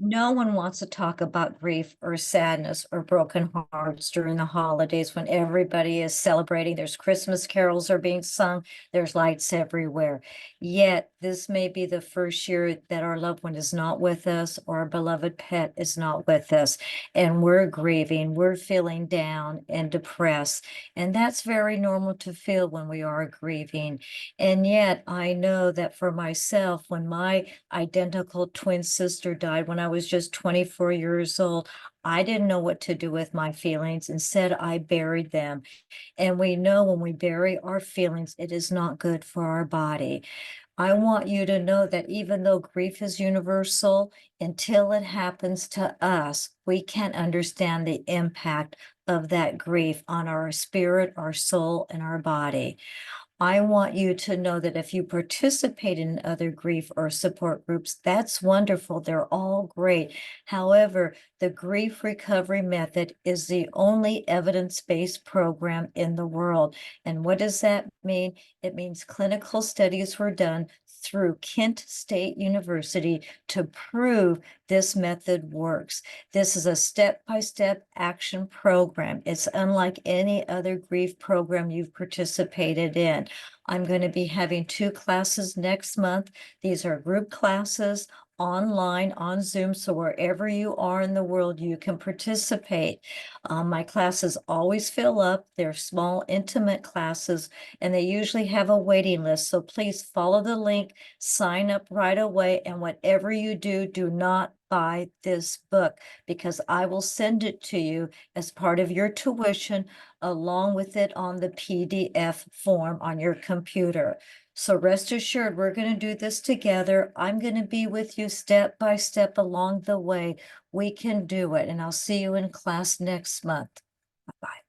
No one wants to talk about grief or sadness or broken hearts during the holidays when everybody is celebrating. There's Christmas carols are being sung, there's lights everywhere. Yet, this may be the first year that our loved one is not with us or our beloved pet is not with us. And we're grieving, we're feeling down and depressed. And that's very normal to feel when we are grieving. And yet, I know that for myself, when my identical twin sister died when I was just 24 years old, I didn't know what to do with my feelings. Instead, I buried them. And we know when we bury our feelings, it is not good for our body. I want you to know that even though grief is universal, until it happens to us, we can't understand the impact of that grief on our spirit, our soul, and our body. I want you to know that if you participate in other grief or support groups, that's wonderful. They're all great. However, the grief recovery method is the only evidence-based program in the world. And what does that mean? It means clinical studies were done through Kent State University to prove this method works. This is a step-by-step action program. It's unlike any other grief program you've participated in. I'm going to be having 2 classes next month. These are group classes online on Zoom. So wherever you are in the world, you can participate. My classes always fill up. They're small, intimate classes, and they usually have a waiting list. So please follow the link, sign up right away. And whatever you do, do not buy this book because I will send it to you as part of your tuition along with it on the PDF form on your computer. So rest assured, we're going to do this together. I'm going to be with you step by step along the way. We can do it. And I'll see you in class next month. Bye-bye.